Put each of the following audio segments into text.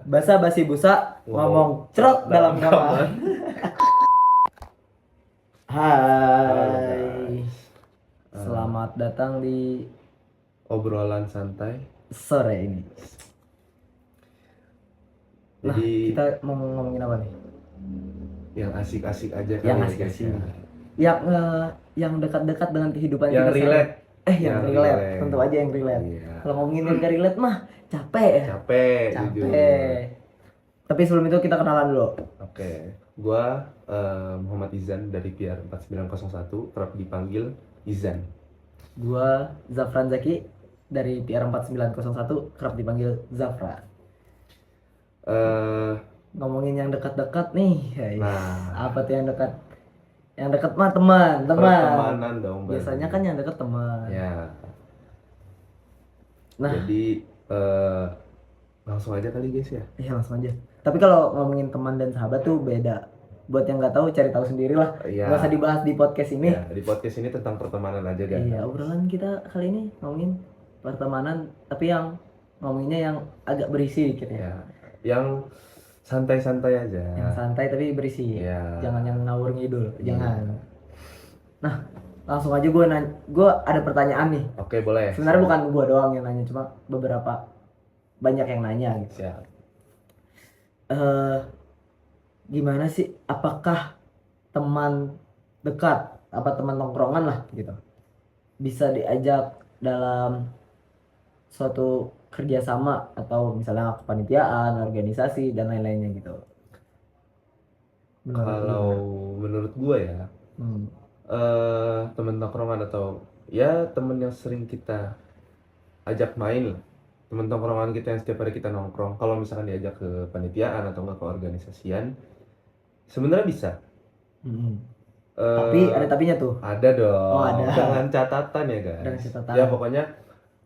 Basa basi busa ngomong cerot dalam kamar. Halo Hai, guys. selamat datang di Obrolan santai. sore ini. Nah, Jadi kita mau ngomongin apa nih? yang asik-asik aja Yang kali ya guys asik-asik. ya. Yang dekat-dekat dengan kehidupan Yang kita sehari. relate. Yang relate. Tentu aja yang relate. Iya. Kalau ngomongin yang gak relate mah capek ya. Capek jujur. Capek. Tapi sebelum itu kita kenalan dulu. Oke. Gua Muhammad Izan dari PR 4901, kerap dipanggil Izan. Gua Zafran Zaki dari PR 4901, kerap dipanggil Zafra. Eh Ngomongin yang dekat-dekat nih, guys. Nah, Apa tuh yang dekat? Yang dekat mah teman. pertemanan dong Biasanya berarti. kan yang dekat teman. Ya. Nah, Jadi langsung aja kali guys ya. iya langsung aja. Tapi kalau ngomongin teman dan sahabat tuh beda. Buat yang nggak tahu cari tahu sendiri lah. Iya. Nggak usah dibahas di podcast ini. Ya, di podcast ini tentang pertemanan aja guys. Iya, obrolan kita kali ini ngomongin pertemanan, tapi yang ngomonginnya yang agak berisi dikit ya. Ya, yang santai-santai aja. Yang santai tapi berisi. Iya. Jangan yang ngawur ngidul. Iya. Jangan. Nah, langsung aja gue ada pertanyaan nih. Oke, boleh. Sebenarnya bukan gue doang yang nanya, cuma beberapa banyak yang nanya gitu. Siap. Gimana sih? Apakah teman dekat, apa teman tongkrongan lah gitu, bisa diajak dalam suatu kerjasama atau misalnya kepanitiaan, organisasi dan lain-lainnya gitu? Menurut Kalau menurut gua ya, Hmm. temen tongkrongan atau ya temen yang sering kita ajak main lah. Temen tongkrongan kita yang setiap hari kita nongkrong. Kalau misalkan diajak ke panitiaan atau enggak ke organisasian, sebenarnya bisa. Hmm. Eh, Tapi ada tapinya tuh. Ada dong. Oh, ada. Dengan catatan ya guys. Dengan catatan. Ya pokoknya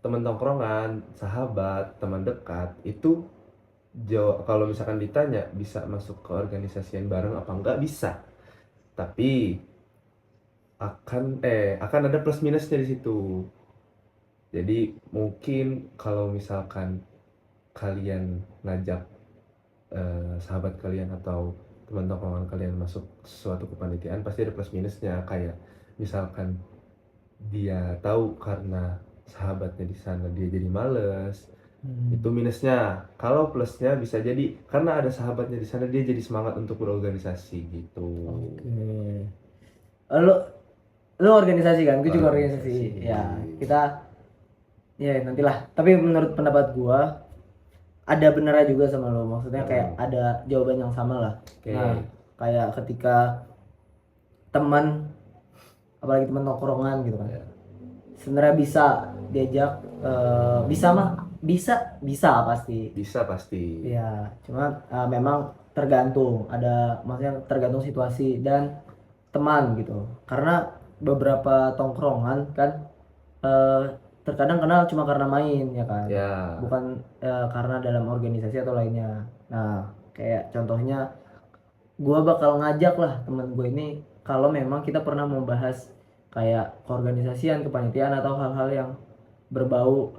teman tongkrongan, sahabat, teman dekat itu kalau misalkan ditanya bisa masuk ke organisasian bareng apa enggak, bisa. Tapi akan ada plus minusnya di situ. Jadi mungkin kalau misalkan kalian ngajak sahabat kalian atau teman tongkrongan kalian masuk suatu kepanitiaan, pasti ada plus minusnya. Kayak misalkan dia tahu karena sahabatnya di sana dia jadi males, itu minusnya. Kalau plusnya bisa jadi karena ada sahabatnya di sana dia jadi semangat untuk berorganisasi gitu. Oke. Lu organisasi kan? Gue juga organisasi. Organisasi. Ya, kita ya nantilah. Tapi menurut pendapat gua ada benernya juga sama lo. Maksudnya kayak ada jawaban yang sama lah. Oke. Nah, kayak ketika teman, apalagi teman tongkrongan gitu kan, sebenarnya bisa diajak, bisa mah bisa pasti. Bisa pasti. Ya, cuma memang tergantung. Maksudnya tergantung situasi dan teman gitu. Karena beberapa tongkrongan kan terkadang kenal cuma karena main ya kan, Ya. bukan karena dalam organisasi atau lainnya. Nah, kayak contohnya gue bakal ngajak lah temen gue ini kalau memang kita pernah membahas kayak keorganisasian, kepanitiaan atau hal-hal yang berbau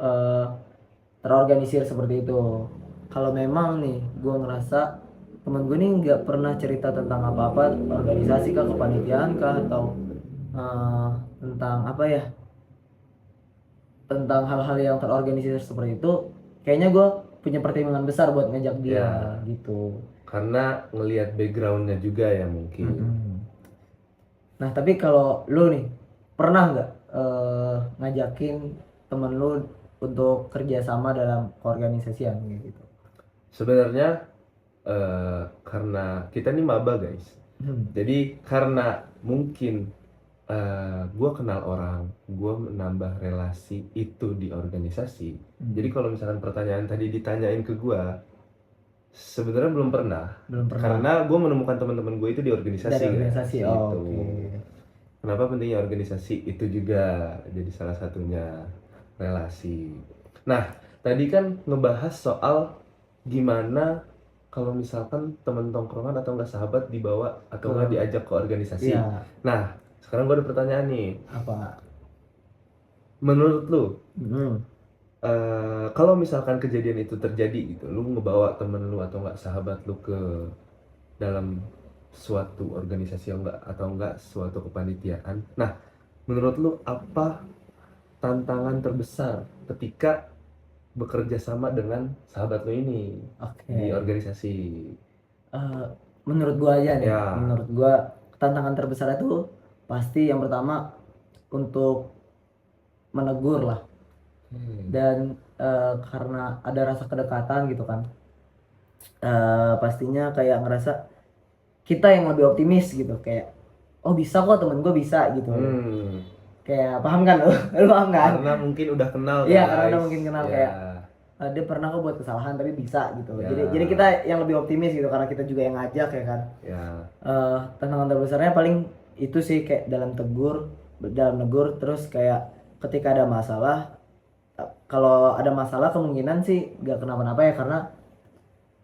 terorganisir seperti itu. Kalau memang nih gue ngerasa temen gue ini nggak pernah cerita tentang apa-apa organisasi kah, kepanitiaan kah, atau tentang apa ya, tentang hal-hal yang terorganisir seperti itu, kayaknya gue punya pertimbangan besar buat ngajak dia gitu. Karena ngelihat backgroundnya juga ya mungkin. Nah, tapi kalau lu nih pernah nggak ngajakin temen lu untuk kerjasama dalam keorganisasian gitu? Sebenarnya karena kita nih maba guys, jadi karena mungkin gue kenal orang, gue menambah relasi itu di organisasi. Jadi kalau misalkan pertanyaan tadi ditanyain ke gue, sebenarnya belum pernah. Karena gue menemukan teman-teman gue itu di organisasi. Dari organisasi, guys. oh, Gitu. oke. Kenapa pentingnya organisasi itu juga jadi salah satunya relasi. Nah, tadi kan ngebahas soal gimana kalau misalkan teman tongkrongan atau enggak sahabat dibawa atau enggak diajak ke organisasi. Iya. Nah, sekarang gue ada pertanyaan nih. Apa? Menurut lu, Kalau misalkan kejadian itu terjadi gitu, lu ngebawa temen lu atau enggak sahabat lu ke dalam suatu organisasi atau enggak suatu kepanitiaan. Nah, menurut lu apa tantangan terbesar ketika bekerja sama dengan sahabat lu ini Oke. di organisasi? Eh, menurut gua aja nih, Ya. menurut gua tantangan terbesar itu pasti yang pertama untuk menegur lah, dan karena ada rasa kedekatan gitu kan, pastinya kayak ngerasa kita yang lebih optimis gitu, kayak oh bisa kok, temen gue bisa gitu, kayak paham kan lo? Lo paham kan? Karena mungkin udah kenal Iya, guys. karena udah mungkin kenal, Ya. kayak dia pernah kok buat kesalahan tapi bisa gitu. Ya. Jadi kita yang lebih optimis gitu, karena kita juga yang ngajak ya kan. Ya. Tantangan terbesarnya paling itu sih, kayak dalam negur, terus kayak ketika ada masalah, kalau ada masalah kemungkinan sih gak kenapa-napa ya, karena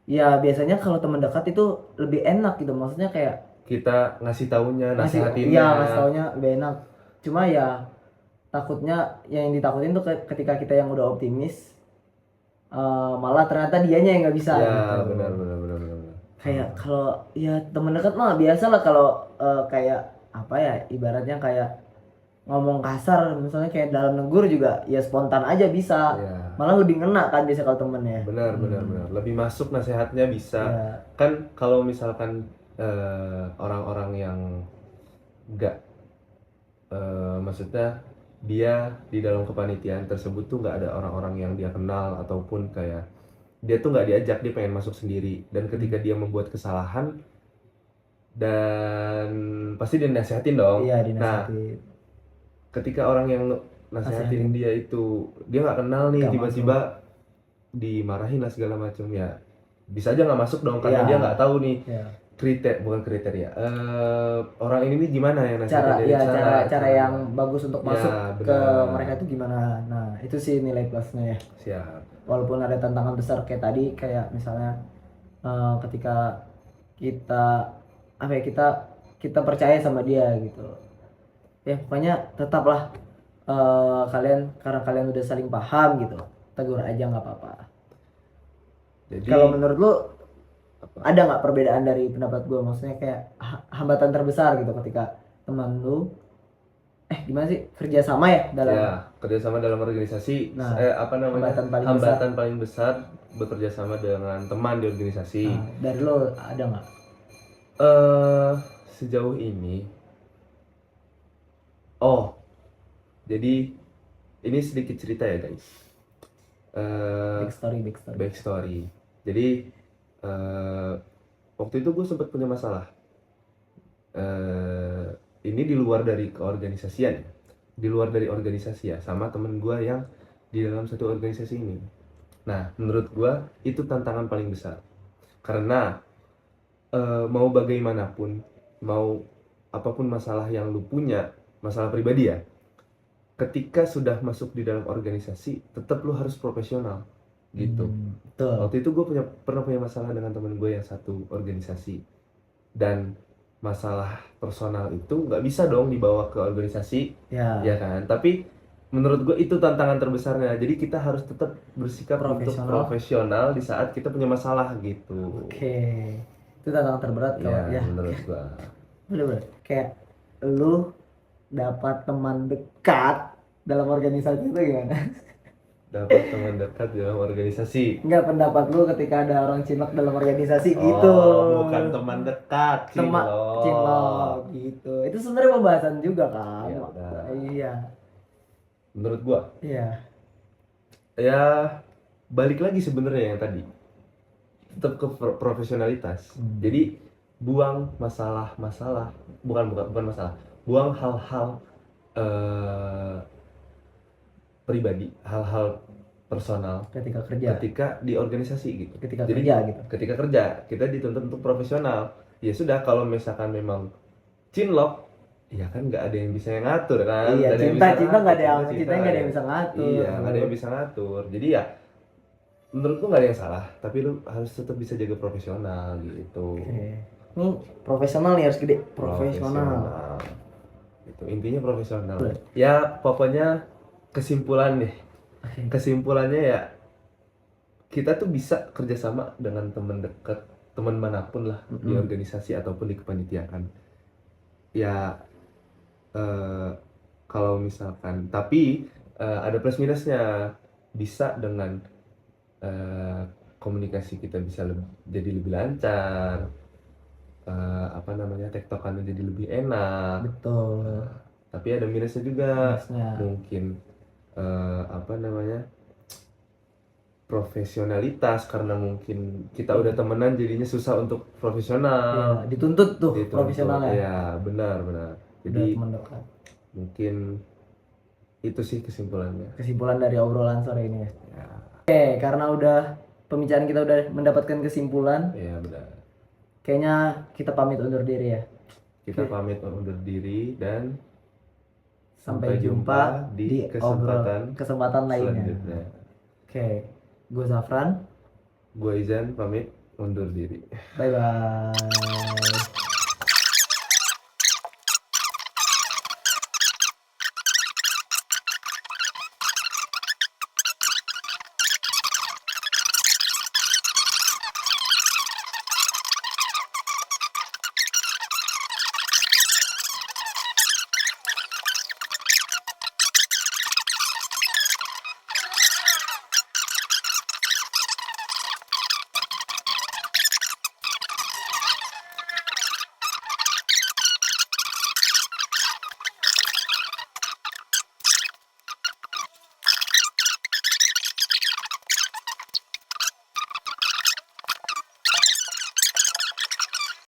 ya biasanya kalau teman dekat itu lebih enak gitu, maksudnya kayak Kita ngasih taunya, ngasih, nasihatinnya. iya ngasih taunya lebih enak. Cuma ya takutnya, yang ditakutin tuh ketika kita yang udah optimis, malah ternyata dianya yang nggak bisa Ya, gitu. benar. Kayak kalau ya teman dekat mah biasa lah, kalau kayak apa ya, ibaratnya kayak ngomong kasar misalnya, kayak dalam negur juga ya spontan aja bisa, Ya. malah lebih ngena kan biasa kalau temen ya. Benar. Lebih masuk nasihatnya bisa. Ya. Kan kalau misalkan orang-orang yang nggak, maksudnya dia di dalam kepanitiaan tersebut tuh nggak ada orang-orang yang dia kenal, ataupun kayak dia tuh nggak diajak, dia pengen masuk sendiri, dan ketika dia membuat kesalahan dan pasti dinasihatin dong. Iya, Nah, dinasihatin. ketika orang yang nasihatin Nasihatin. dia itu dia nggak kenal nih, Nggak tiba-tiba dimarahin lah segala macam, ya bisa aja nggak masuk dong, karena Iya. dia nggak tahu nih Ya. bukan kriteria, orang ini nih gimana yang Cara nasihatin dia, cara yang bagus untuk Ya, masuk ke benar. mereka itu gimana. Nah, itu sih nilai plusnya ya. Siap. Walaupun ada tantangan besar kayak tadi, kayak misalnya ketika kita apa ya, kita percaya sama dia gitu. Ya pokoknya tetaplah, kalian, karena kalian udah saling paham gitu, tegur aja nggak apa-apa. Jadi Kalau menurut lu ada nggak perbedaan dari pendapat gue, maksudnya kayak hambatan terbesar gitu ketika teman lu gimana sih, kerjasama ya dalam, ya, kerjasama dalam organisasi. Nah, Apa namanya, hambatan paling besar bekerja sama dengan teman di organisasi. Nah, dari lo ada nggak? Sejauh ini, jadi ini sedikit cerita ya guys. Back story. Jadi waktu itu gue sempat punya masalah. Ini di luar dari keorganisasian, di luar dari organisasi ya, sama temen gue yang di dalam satu organisasi ini. Nah, menurut gue itu tantangan paling besar, karena mau bagaimanapun, mau apapun masalah yang lu punya, masalah pribadi ya, ketika sudah masuk di dalam organisasi tetap lu harus profesional gitu. Betul. Waktu itu gue pernah punya masalah dengan temen gue yang satu organisasi, dan masalah personal itu nggak bisa dong dibawa ke organisasi, ya kan. Tapi menurut gue itu tantangan terbesarnya. Jadi kita harus tetap bersikap untuk profesional di saat kita punya masalah gitu. Oke, itu tantangan terberat kalau ya. Menurut gue. Bener-bener kayak lu dapat teman dekat dalam organisasi itu gimana? Dapat teman dekat dalam organisasi. Enggak, pendapat lu ketika ada orang cinlok dalam organisasi gitu. Bukan teman dekat, cinlok gitu. Itu sebenarnya pembahasan juga kan. Iya. Menurut gua. Iya. Ya balik lagi sebenarnya yang tadi. Tetap ke profesionalitas. Jadi buang masalah, bukan masalah. Buang hal-hal pribadi, hal-hal personal ketika di organisasi gitu. Ketika kerja kita dituntut untuk profesional. Ya sudah, kalau misalkan memang cinlok, ya kan nggak ada yang bisa ngatur kan. Iya, cinta nggak ada yang bisa ngatur. Iya, nggak ada yang bisa ngatur. Jadi ya menurutku nggak ada yang salah, tapi lu harus tetap bisa jaga profesional gitu. Ini profesional nih, harus gede. Profesional. Itu intinya profesional. Ya pokoknya kesimpulan deh, Kesimpulannya ya, kita tuh bisa kerjasama dengan teman dekat, teman manapun lah di organisasi ataupun di kepanitiaan. Ya kalau misalkan, tapi ada plus minusnya. Bisa dengan komunikasi kita bisa jadi lebih lancar, apa namanya, tektokannya jadi lebih enak. Betul. Tapi ada minusnya juga. Minusnya. Mungkin apa namanya, profesionalitas, karena mungkin kita udah temenan jadinya susah untuk Ya, profesional. dituntut tuh Dituntut. profesionalnya. Ya benar. Udah Jadi teman dekat. mungkin itu sih kesimpulannya. Kesimpulan dari obrolan sore ini ya. Ya, Oke, karena udah pembicaraan kita udah mendapatkan kesimpulan, ya benar. kayaknya kita pamit undur diri ya. Kita pamit undur diri dan Sampai jumpa di kesempatan lainnya. selanjutnya. Oke, gue Zafran. Gue Izan pamit undur diri. Bye bye.